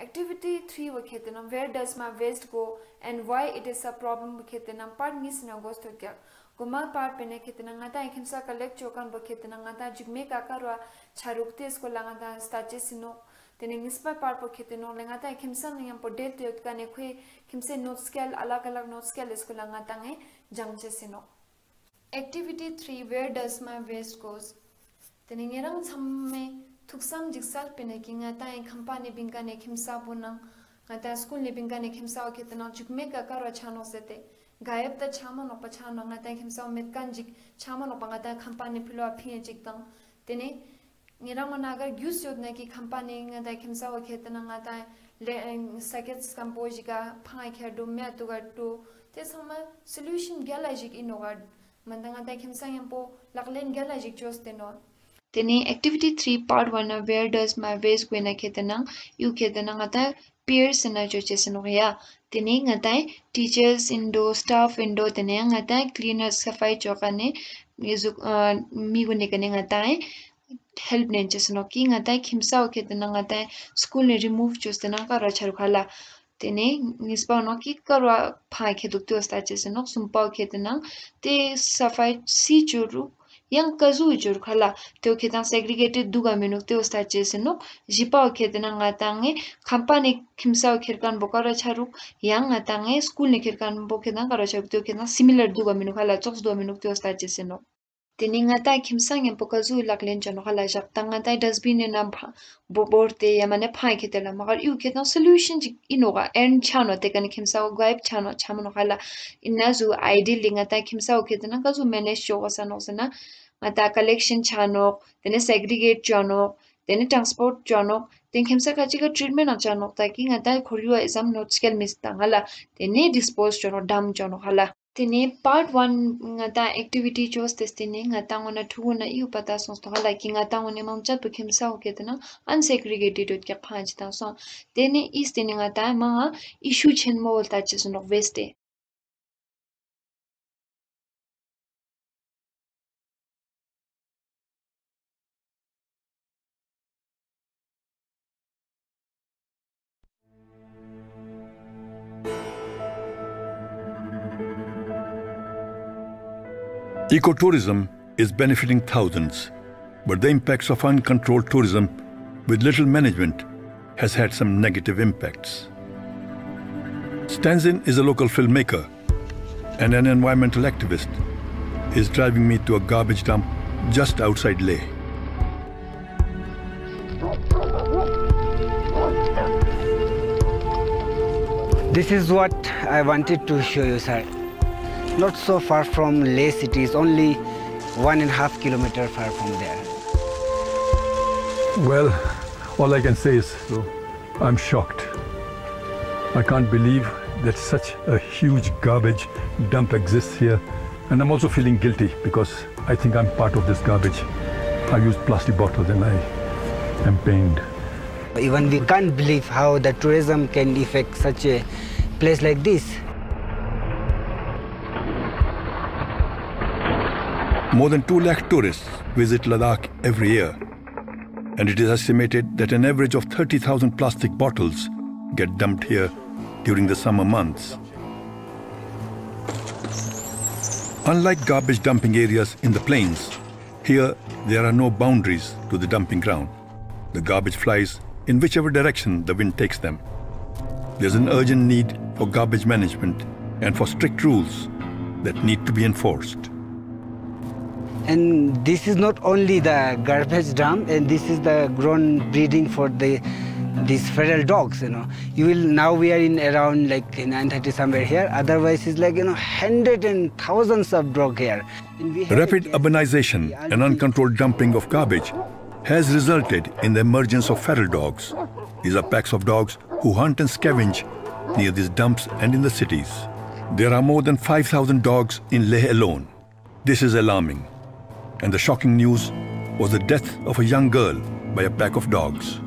Activity 3 wakhetanam, where does my waste go and why it is a problem wakhetanam, part ngis na goes to gyak. Guma part pene khetanam ngata ikimsa collect chokan wakhetanam ngata jigme kakarwa charukte sko langata stache sino. Tene ngis part wakhetanam ngata ikimsa ngam podel to yotka ne khwe kimse note scale alag note scale sko langata nge jangche sino. Activity 3, where does my waste goes? Tene ngerang chamme Tuksam jiksal pinaki ngata en company binga ne kimsa bunang ngata school ne binga ne kimsa oketana jukme ka karwa chano sete gayab ta chama no pachano ngata kimsa metkan jik chama no ngata company philo aphi jiktang tene ngirang nagar gyus yod na ki company ngata kimsa oketana ngata le sakets kampojiga phai kher do me to ga to te sama solution galajik inogad mandanga ta kimsa yampo laklen galajik chosteno Tene activity 3 part 1 where does my waste go na khetana you khetana ngata peers na chocheseno ya tene ngata teachers indo staff indo tene ngata cleaners safai chokane mi go ne kane ngata help nen cheseno ki ngata khimsa khetana ngata school ne remove chostena ka rachar khala tene nispa no ki karwa phai kheduk to sta cheseno sumpa khetana te safai si churu yang kazu jur khala teo khetan segregated duga menuk teo sta cheseno jipa khedana ngatange company khimsa kherkan bokara charu yang ngatange school ne kherkan bokhedan kara chak teo khetan similar duga menuk khala choks do menuk teo sta cheseno teni ngata khimsa ngem pokazu laklen chano khala jak tangata dustbin na borte yamane phai khetela magar yu khetan solution inoga and chano te kan khimsa gaib chano chamano khala inazu ideal ngata khimsa khetana kazu manage choga sanosana ngata collection chano tene segregate chano tene transport chano ten khimsa kachiga treatment achano taki ngata khoriwa exam note scale mistangala tene dispose chano dam chano khala tene part 1 ngata activity chose testine ngata ngona thuna yu pata sonsto khala ki ngata ngone mamchat khimsa oketana unsegregated ke phanch ta so tene is tene ngata ma issue chenmo volta chesno waste Ecotourism is benefiting thousands, but the impacts of uncontrolled tourism with little management has had some negative impacts. Stanzin is a local filmmaker and an environmental activist. He is driving me to a garbage dump just outside Leh. This is what I wanted to show you, sir. Not so far from Leh city, is only 1.5 kilometers far from there. Well, all I can say is I'm shocked. I can't believe that such a huge garbage dump exists here. And I'm also feeling guilty because I think I'm part of this garbage. I use plastic bottles and I am pained. Even we can't believe how the tourism can affect such a place like this. More than 2 lakh tourists visit Ladakh every year, and it is estimated that an average of 30,000 plastic bottles get dumped here during the summer months. Unlike garbage dumping areas in the plains, here there are no boundaries to the dumping ground. The garbage flies in whichever direction the wind takes them. There's an urgent need for garbage management and for strict rules that need to be enforced. And this is not only the garbage dump, and this is the grown breeding for these feral dogs. You will now we are in around like 930 somewhere here. Otherwise, it's like hundreds and thousands of dogs here. Rapid urbanization and uncontrolled dumping of garbage has resulted in the emergence of feral dogs. These are packs of dogs who hunt and scavenge near these dumps and in the cities. There are more than 5,000 dogs in Leh alone. This is alarming. And the shocking news was the death of a young girl by a pack of dogs.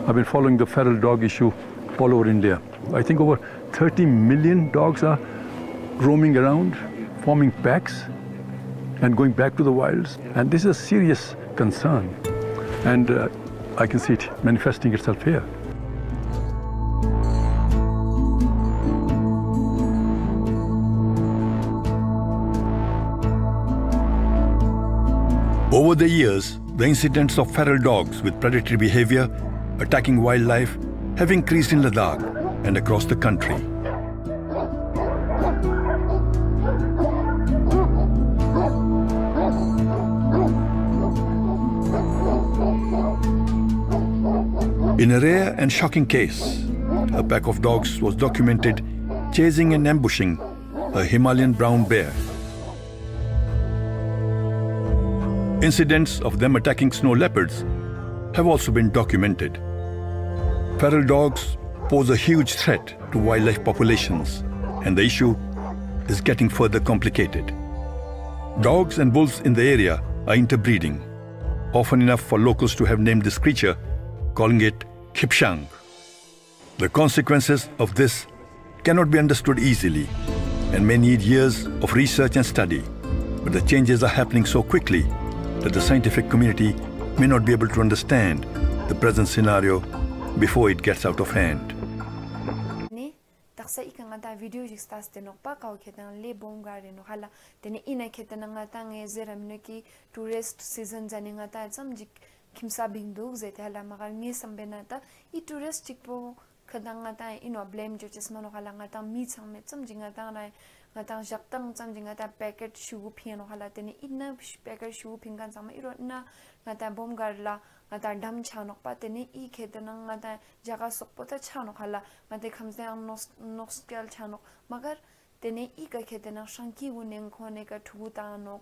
I've been following the feral dog issue all over India. I think over 30 million dogs are roaming around, forming packs and going back to the wilds. And this is a serious concern. And I can see it manifesting itself here. Over the years, the incidents of feral dogs with predatory behavior attacking wildlife have increased in Ladakh and across the country. In a rare and shocking case, a pack of dogs was documented chasing and ambushing a Himalayan brown bear. Incidents of them attacking snow leopards have also been documented. Feral dogs pose a huge threat to wildlife populations, and the issue is getting further complicated. Dogs and wolves in the area are interbreeding, often enough for locals to have named this creature, calling it Khipshang. The consequences of this cannot be understood easily and may need years of research and study, but the changes are happening so quickly that the scientific community may not be able to understand the present scenario before it gets out of hand. Taksa ika nga ta video jistas tenok pa kau ketan le bongar no hala tene ina ketan nga ta nge zeram ki tourist season jani nga ta cham jik kimsa bingdu zete hala magal nge sambena ta I tourist chikpo khadang nga ta ino blame jo chisma no hala nga ta mi chang me cham jinga ta na nga ta jaktang cham jinga ta packet shoe phiano hala tene ina packet shoe phingan chama iro na nga ta bongar la nga ta dam chanok pa tene I ketan nga ta jaga sokpo ta chanok hala nga te khamse ang nostal chanok magar tene I ka ketan shanki wunen khone ka thuta no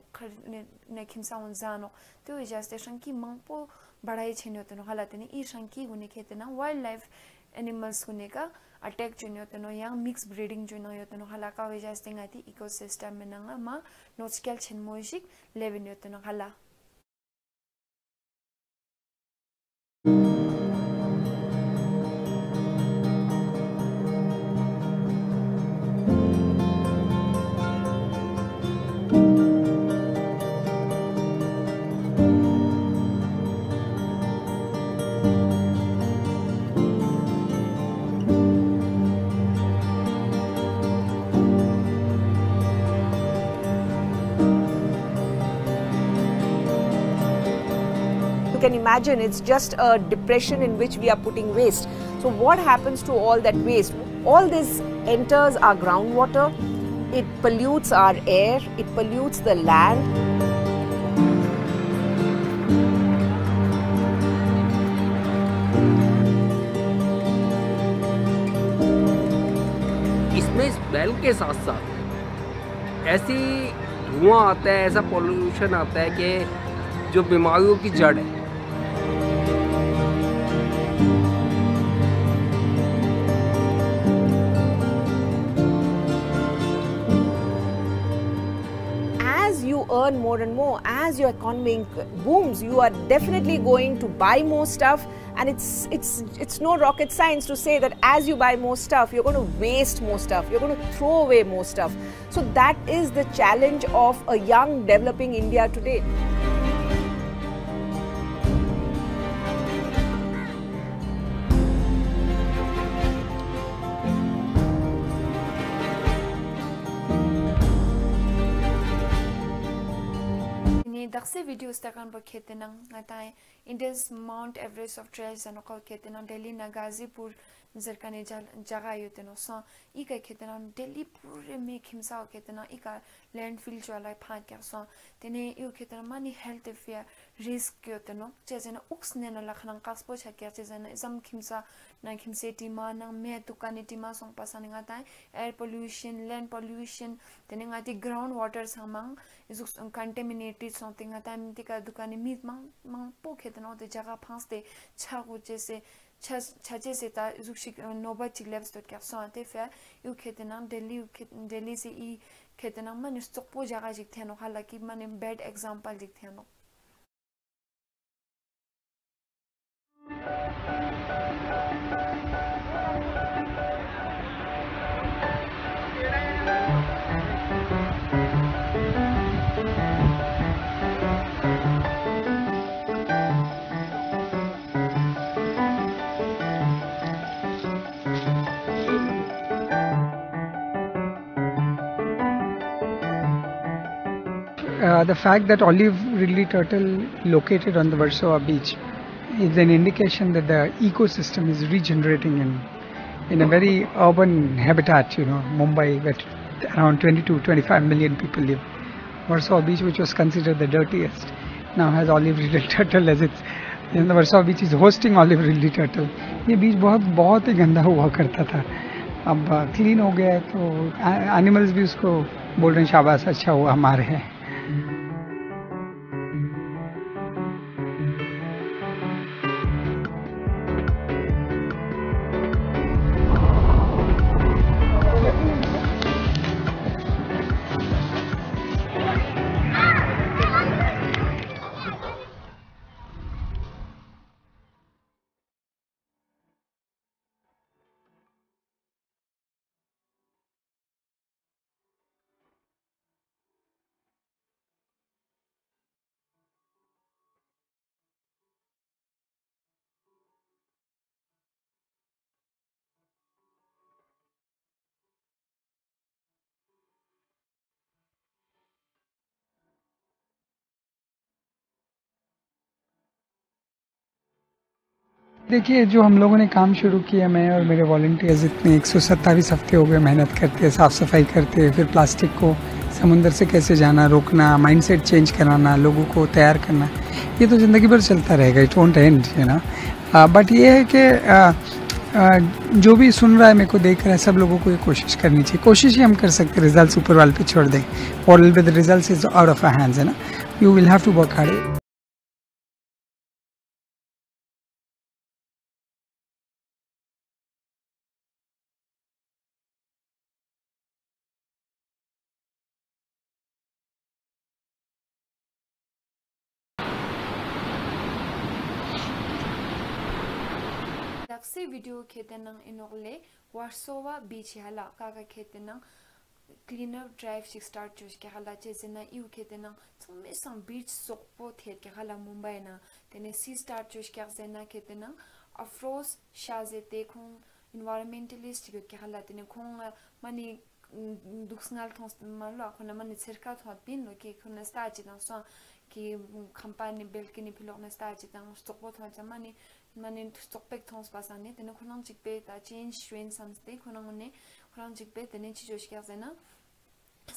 ne khimsa un zano to just shanki mangpo badai chenyo teno hala tene I shanki wune ketan wildlife animals wune ka attack junyo teno yang mix breeding junyo teno hala ka we just ngati ecosystem menanga ma nostal chen moishik leven yo teno hala. You can imagine it's just a depression in which we are putting waste. So what happens to all that waste? All this enters our groundwater, it pollutes our air, it pollutes the land. इसमें smell के साथ साथ ऐसी धुआं आता है, ऐसा pollution आता है कि जो बीमारियों की जड़ है. Earn more and more as your economy booms, you are definitely going to buy more stuff, and it's no rocket science to say that as you buy more stuff, you're going to waste more stuff, you're going to throw away more stuff. So that is the challenge of a young developing India today. Dakse videos takan ba khetenang ngatai India's Mount Everest of trails and ko khetenang Delhi na Gazipur zerkane jaga yuteno so ika khetenang Delhi pure me khimsa khetenang ika landfill chala phat kya so tene yu khetenang mani health affair risk yuteno chezena uksne na lakhnang kaspo chakya chezena isam khimsa na khimse tima na me tukani tima song pasani ngatai air pollution, land pollution, tene ngati ground water samang is contaminated something ngatai tika dukani meat mang po kheteno de jaga phaste chago jese chaje se ta zukshik noba chiglabs dot kya so ate fa yu khetena Delhi se I khetena man stokpo jaga jik theno halaki man bad example jik theno. the fact that olive ridley turtle located on the Warsaw beach is an indication that the ecosystem is regenerating in a very urban habitat, Mumbai, where around 22-25 million people live. Warsaw Beach, which was considered the dirtiest, now has olive ridley turtle as its, the Warsaw Beach is hosting olive ridley turtle. ये बीच बहुत ही गंदा हुआ करता था, अब clean हो गया है, तो एनिमल्स भी उसको बोल रहे हैं शाबाश, अच्छा हुआ हमारे हैं. देखिए, जो हम लोगों ने काम शुरू किया, मैं और मेरे वॉलंटियर्स इतने 127 हफ्ते हो गए मेहनत करते, साफ़ सफाई करते, फिर प्लास्टिक को समुंदर से कैसे जाना, रोकना, माइंडसेट चेंज कराना, लोगों को तैयार करना, ये तो ज़िंदगी भर चलता रहेगा, इट वोंट एंड, बट ये है कि जो भी सुन रहा है, मेरे को देख रहा है, सब लोगों को ये कोशिश करनी चाहिए. कोशिश ही हम कर सकते, रिजल्ट ऊपर वाले पे छोड़ दें, और will be the results is out of our hands, you will have to work hard. Daksi video ketenang inogle Warsaw Beach hala kaka ketenang cleanup drive start josh ke hala chezena iu ketenang tsume sang beach sokpo thet ke hala Mumbai na tene sea start josh ke zena ketenang afros shazete khong environmentalist ke hala tene khong mani duksngal thons malo khona mani cerca thot bin lo ke khona sta chidan so ki company belkini pilok na sta chidan sokpo thot mani mani stokpek thons pasane tene khonang chikpe ta change train samste khonang ne khonang chikpe tene chi josh kya zena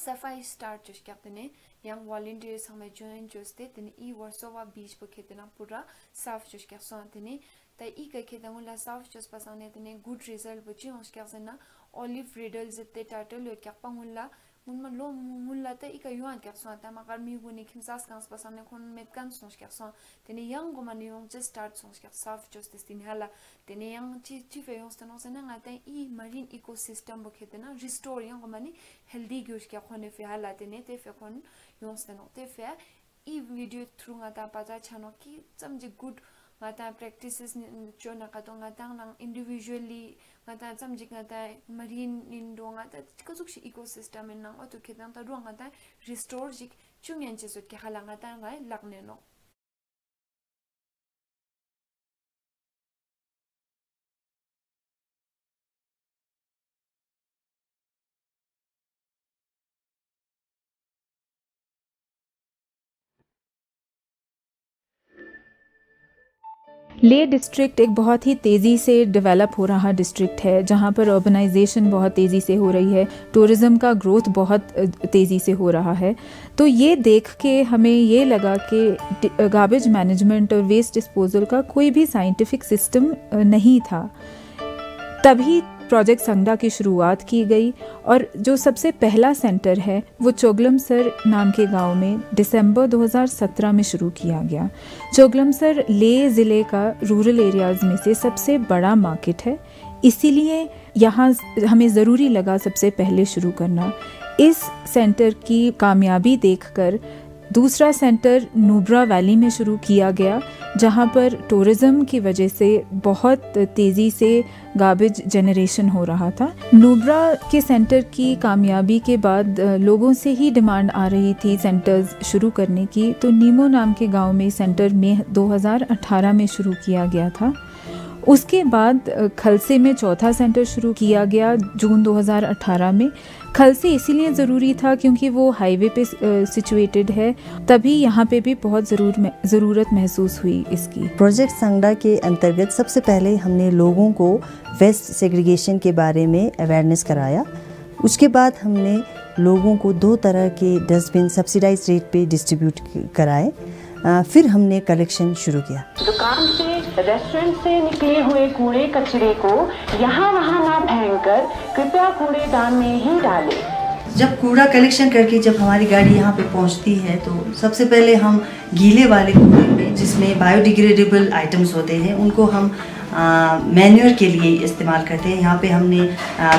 safai start josh kya tene young volunteers hame join joste tene e Warsaw beach po khetena pura saf josh kya so tene ta e ka khetang la saf josh pasane tene good result bo chi josh kya zena olive riddle zette turtle yo kya pangulla munma lo mulla ta ika yuan kya so ta ma garmi guni khimsas kans pasane khon metkan soch kya so tene yang go mani yong just start soch kya saf justice tin hala tene yang chi fe yong stano sena ngata e marine ecosystem bo khetena restore yang go mani healthy gyush kya khone fe hala tene te fe khon yong stano te fe e video through ngata paja chano ki samji good ngata practices jo na ka to ngata nang individually ngata samji ngata marine indo ngata kazuk shi ecosystem nang oto kedan ta ruang ngata restore jik chungyan chesot ke hala ngata ngai lagne no. ले district एक बहुत ही तेज़ी से develop हो रहा district है, जहाँ पर अर्बनाइजेशन बहुत तेज़ी से हो रही है, टूरिज़्म का ग्रोथ बहुत तेज़ी से हो रहा है. तो ये देख के हमें ये लगा कि गार्बेज मैनेजमेंट और वेस्ट डिस्पोजल का कोई भी साइंटिफिक सिस्टम नहीं था. तभी प्रोजेक्ट संगडा की शुरुआत की गई और जो सबसे पहला सेंटर है वो चोगलमसर नाम के गांव में दिसंबर 2017 में शुरू किया गया. चोगलमसर ले ज़िले का रूरल एरियाज़ में से सबसे बड़ा मार्केट है, इसीलिए यहाँ हमें ज़रूरी लगा सबसे पहले शुरू करना. इस सेंटर की कामयाबी देखकर दूसरा सेंटर नुब्रा वैली में शुरू किया गया, जहां पर टूरिज़्म की वजह से बहुत तेज़ी से गार्बेज जनरेशन हो रहा था. नुब्रा के सेंटर की कामयाबी के बाद लोगों से ही डिमांड आ रही थी सेंटर्स शुरू करने की, तो नीमो नाम के गांव में सेंटर में 2018 में शुरू किया गया था उसके बाद खलसे में चौथा सेंटर शुरू किया गया जून 2018 में। खलसे इसीलिए ज़रूरी था क्योंकि वो हाईवे पे सिचुएटेड है, तभी यहाँ पे भी बहुत ज़रूरत महसूस हुई इसकी। प्रोजेक्ट संगडा के अंतर्गत सबसे पहले हमने लोगों को वेस्ट सेग्रीगेशन के बारे में अवेयरनेस कराया। उसके बाद हमने लोगों को 2 तरह के डस्टबिन सब्सिडाइज रेट पे डिस्ट्रीब्यूट कराए। फिर हमने कलेक्शन शुरू किया। दुकान से, रेस्टोरेंट से निकले हुए कूड़े कचरे को यहाँ वहाँ ना फेंककर कृपया कूड़ेदान में ही डालें। जब कूड़ा कलेक्शन करके जब हमारी गाड़ी यहाँ पे पहुँचती है तो सबसे पहले हम गीले वाले कूड़े में, जिसमें बायोडिग्रेडेबल आइटम्स होते हैं, उनको हम मैन्योर के लिए इस्तेमाल करते हैं। यहाँ पे हमने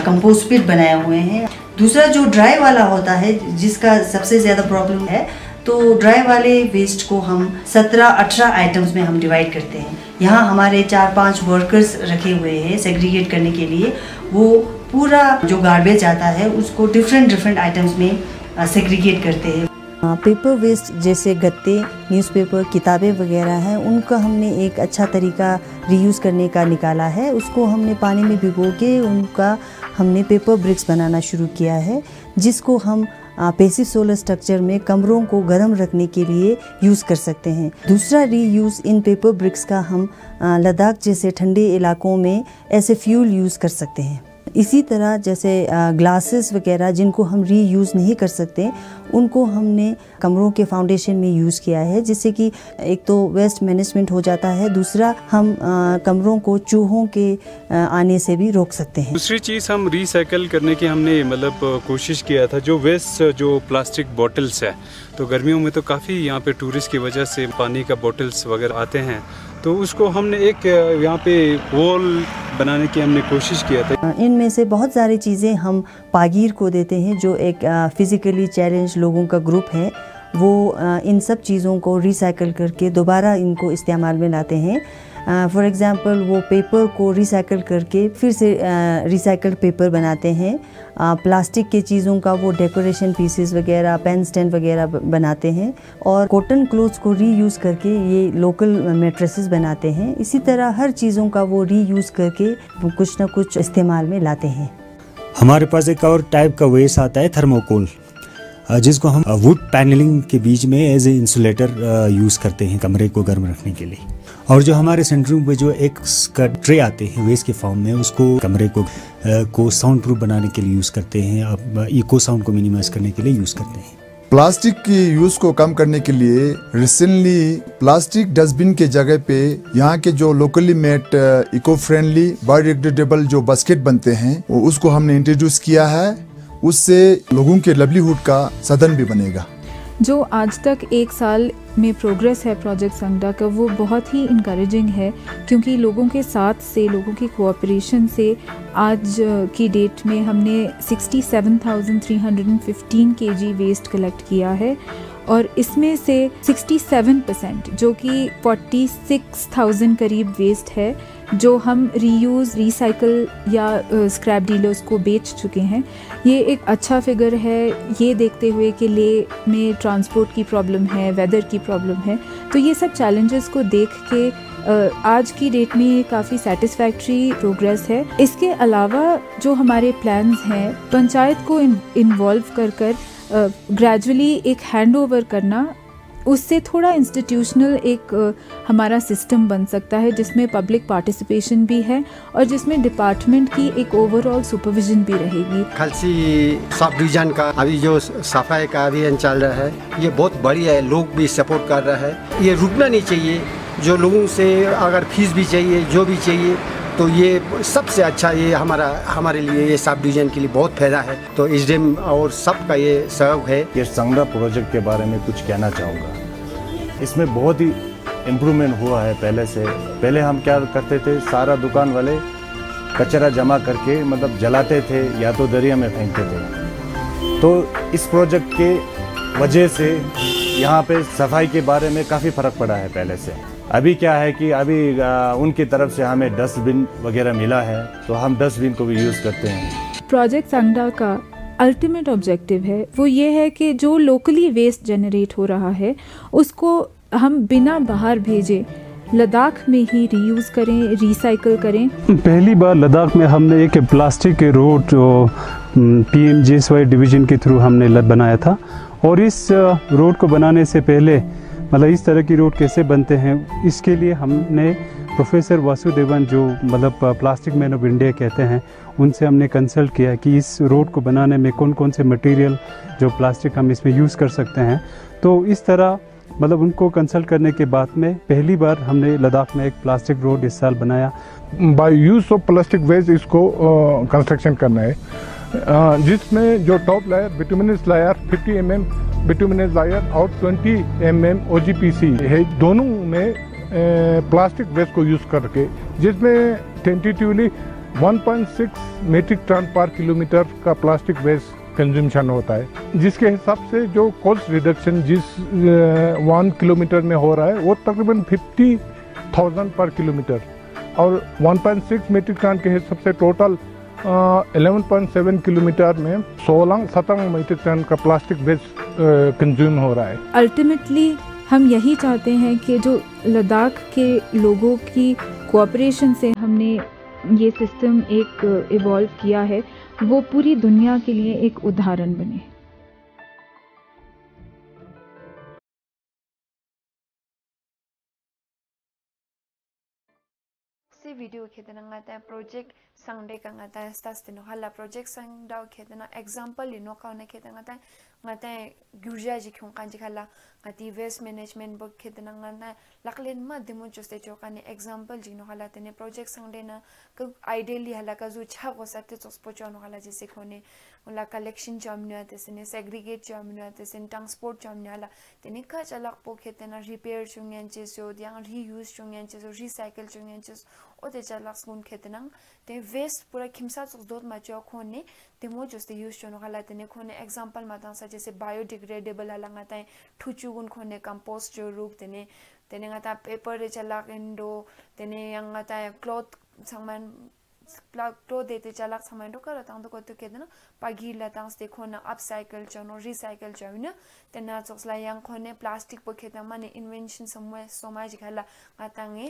कंपोस्ट पिट बनाए हुए हैं। दूसरा जो ड्राई वाला होता है, जिसका सबसे ज़्यादा प्रॉब्लम है, तो ड्राई वाले वेस्ट को हम 17-18 आइटम्स में हम डिवाइड करते हैं। यहाँ हमारे 4-5 वर्कर्स रखे हुए हैं सेग्रीगेट करने के लिए। वो पूरा जो गार्बेज आता है उसको डिफरेंट आइटम्स में सेग्रीगेट करते हैं। पेपर वेस्ट जैसे गत्ते, न्यूज़पेपर, किताबें वगैरह हैं, उनका हमने एक अच्छा तरीका रीयूज़ करने का निकाला है। उसको हमने पानी में भिगो के उनका हमने पेपर ब्रिक्स बनाना शुरू किया है, जिसको हम पैसिव सोलर स्ट्रक्चर में कमरों को गर्म रखने के लिए यूज़ कर सकते हैं। दूसरा रीयूज़ इन पेपर ब्रिक्स का हम लद्दाख जैसे ठंडे इलाकों में ऐसे फ्यूल यूज़ कर सकते हैं। इसी तरह जैसे ग्लासेस वगैरह जिनको हम रीयूज़ नहीं कर सकते, उनको हमने कमरों के फाउंडेशन में यूज़ किया है, जिससे कि एक तो वेस्ट मैनेजमेंट हो जाता है, दूसरा हम कमरों को चूहों के आने से भी रोक सकते हैं। दूसरी चीज़ हम रिसाइकल करने की हमने मतलब कोशिश किया था। जो वेस्ट जो प्लास्टिक बॉटल्स है, तो गर्मियों में तो काफ़ी यहाँ पे टूरिस्ट की वजह से पानी का बॉटल्स वगैरह आते हैं, तो उसको हमने एक यहाँ पे वॉल बनाने की हमने कोशिश किया था। इनमें से बहुत सारी चीज़ें हम पागीर को देते हैं, जो एक फिज़िकली चैलेंज लोगों का ग्रुप है। वो इन सब चीज़ों को रिसाइकल करके दोबारा इनको इस्तेमाल में लाते हैं। फॉर एग्ज़ाम्पल वो पेपर को रिसाइकल करके फिर से रिसाइकल्ड पेपर बनाते हैं। प्लास्टिक के चीज़ों का वो डेकोरेशन पीसेस वगैरह, पेन स्टैंड वगैरह बनाते हैं। और कॉटन क्लोथ्स को रीयूज़ करके ये लोकल मैट्रेसेस बनाते हैं। इसी तरह हर चीज़ों का वो रीयूज़ करके कुछ ना कुछ इस्तेमाल में लाते हैं। हमारे पास एक और टाइप का वेस्ट आता है थर्मोकोल, जिसको हम वुड पैनलिंग के बीच में एज ए इंसुलेटर यूज़ करते हैं कमरे को गर्म रखने के लिए। और जो हमारे सेंटरों पे जो एक ट्रे आते हैं वेस्ट के फॉर्म में, उसको कमरे को साउंड प्रूफ बनाने के लिए यूज़ करते हैं, अब इको साउंड को मिनिमाइज करने के लिए यूज़ करते हैं। प्लास्टिक की यूज़ को कम करने के लिए रिसेंटली प्लास्टिक डस्टबिन के जगह पे यहाँ के जो locally made eco friendly biodegradable जो बास्केट बनते हैं, उसको हमने इंट्रोड्यूस किया है। उससे लोगों के लाइवलीहुड का साधन भी बनेगा। जो आज तक 1 साल में प्रोग्रेस है प्रोजेक्ट संगडा का, वो बहुत ही इनकरेजिंग है, क्योंकि लोगों के साथ से, लोगों की कोऑपरेशन से आज की डेट में हमने 67,315 kg वेस्ट कलेक्ट किया है। और इसमें से 67% जो कि 46,000 करीब वेस्ट है, जो हम रीयूज़, रिसाइकल या स्क्रैप डीलर्स को बेच चुके हैं। ये एक अच्छा फिगर है, ये देखते हुए कि ले में ट्रांसपोर्ट की प्रॉब्लम है, वेदर की प्रॉब्लम है। तो ये सब चैलेंजेस को देख के आज की डेट में ये काफ़ी सेटिस्फैक्ट्री प्रोग्रेस है। इसके अलावा जो हमारे प्लान्स हैं, पंचायत को इन्वॉल्व कर ग्रेजुअली एक हैंड ओवर करना, उससे थोड़ा इंस्टीट्यूशनल एक हमारा सिस्टम बन सकता है, जिसमें पब्लिक पार्टिसिपेशन भी है और जिसमें डिपार्टमेंट की एक ओवरऑल सुपरविजन भी रहेगी। खलसी सब डिवीजन का अभी जो सफाई का अभियान चल रहा है, ये बहुत बढ़िया है, लोग भी सपोर्ट कर रहा है। ये रुकना नहीं चाहिए। जो लोगों से अगर फीस भी चाहिए, जो भी चाहिए, तो ये सबसे अच्छा, ये हमारे लिए, ये सब डिवीजन के लिए बहुत फायदा है। तो एसडीएम और सबका ये सहयोग है। ये संगडा प्रोजेक्ट के बारे में कुछ कहना चाहूँगा। इसमें बहुत ही इम्प्रूवमेंट हुआ है पहले से। पहले हम क्या करते थे, सारा दुकान वाले कचरा जमा करके मतलब जलाते थे या तो दरिया में फेंकते थे। तो इस प्रोजेक्ट के वजह से यहाँ पे सफाई के बारे में काफ़ी फ़र्क पड़ा है पहले से। अभी क्या है कि अभी उनकी तरफ से हमें डस्टबिन वगैरह मिला है, तो हम डस्टबिन को भी यूज़ करते हैं। प्रोजेक्ट संगडा का अल्टीमेट ऑब्जेक्टिव है वो ये है कि जो लोकली वेस्ट जनरेट हो रहा है उसको हम बिना बाहर भेजे लद्दाख में ही रीयूज़ करें, रिसाइकल करें? पहली बार लद्दाख में हमने एक प्लास्टिक के रोड जो PMGSY डिवीज़न के थ्रू हमने बनाया था, और इस रोड को बनाने से पहले मतलब इस तरह की रोड कैसे बनते हैं, इसके लिए हमने प्रोफेसर वासुदेवन जो मतलब प्लास्टिक मैन ऑफ इंडिया कहते हैं, उनसे हमने कंसल्ट किया कि इस रोड को बनाने में कौन कौन से मटेरियल जो प्लास्टिक हम इसमें यूज़ कर सकते हैं। तो इस तरह मतलब उनको कंसल्ट करने के बाद में पहली बार हमने लद्दाख में एक प्लास्टिक रोड इस साल बनाया। By use of plastic waste इसको कंस्ट्रक्शन करना है, जिसमें जो top layer bituminous layer 50 mm bituminous layer और 20 mm OGPC है, दोनों में प्लास्टिक वेस्ट को यूज़ करके, जिसमें टेंटेटिवली 1.6 मीट्रिक टन पर किलोमीटर का प्लास्टिक वेस्ट कंज्यूमशन होता है, जिसके हिसाब से जो कॉस्ट रिडक्शन जिस 1 किलोमीटर में हो रहा है वो तकरीबन 50,000 पर किलोमीटर, और 1.6 मीट्रिक टन के हिसाब से टोटल 11.7 किलोमीटर में 16-17 मीट्रिक टन का प्लास्टिक वेस्ट कंज्यूम हो रहा है। अल्टीमेटली हम यही चाहते हैं कि जो लद्दाख के लोगों की कोऑपरेशन से हमने ये सिस्टम एक इवॉल्व किया है, वो पूरी दुनिया के लिए एक उदाहरण बने। से video खेतना ngata project sangde ka ngata stas tino hala project sang dau खेतना example ino ka na खेतना ngata gyurja ji khung kan ji khala ngati waste management bo खेतना ngana laklen ma demo joste chokani example ji no hala tene project sangde na ka ideally hala ka ju cha go sate tos pocho no hala ji se khone ula collection jamnya tesene segregate jamnya tesen transport jamnya hala tene ka chalak po खेतना repair chungyan che so diang reuse chungyan che so recycle chungyan che ओते चलाक स्कून खेतनंग ते waste पूरा खिमसा दोत मचो खोने ते मो जस्ते use चनो हला तने खोने एग्जांपल माता सा जैसे बायोडिग्रेडेबल हला ताई ठुचुगुन खोने कंपोस्ट जो रूप तने तने ngata पेपर रे चलाक इंडो तने ngata क्लॉथ सामान क्लॉथ देते चलाक सामान कर तांग को तो केदन पागी लतांग से खोना अपसाइकल चनो रिसाइकल चनो तना चोसला yang खोने प्लास्टिक पो खेता माने इन्वेंशन समवे समाज खला आतांगे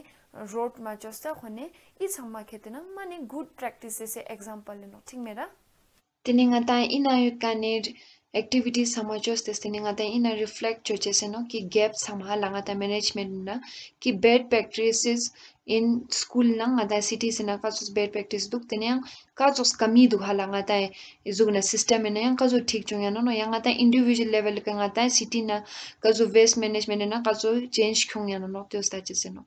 रोड मा जस्ता खोने इ सम्मा खेतना माने गुड प्रैक्टिसेस से एग्जांपल लेनो ठीक मेरा तिनिंग आता इना युकाने एक्टिविटी समाजोस तेस्टिंग आता इना रिफ्लेक्ट चोचेसे नो कि गैप समा लगाता मैनेजमेंट ना कि बैड प्रैक्टिसेस इन स्कूल नंग आता सिटी से ना काजोस बैड प्रैक्टिस दुक तने काजोस कमी दुखाला ngata इजुगना सिस्टम ने yang काजो ठीक जोंया नो yang आता इंडिविजुअल लेवल का ngata सिटी ना काजो वेस्ट मैनेजमेंट ना काजो चेंज खोंया नो तो स्टाचेसे नो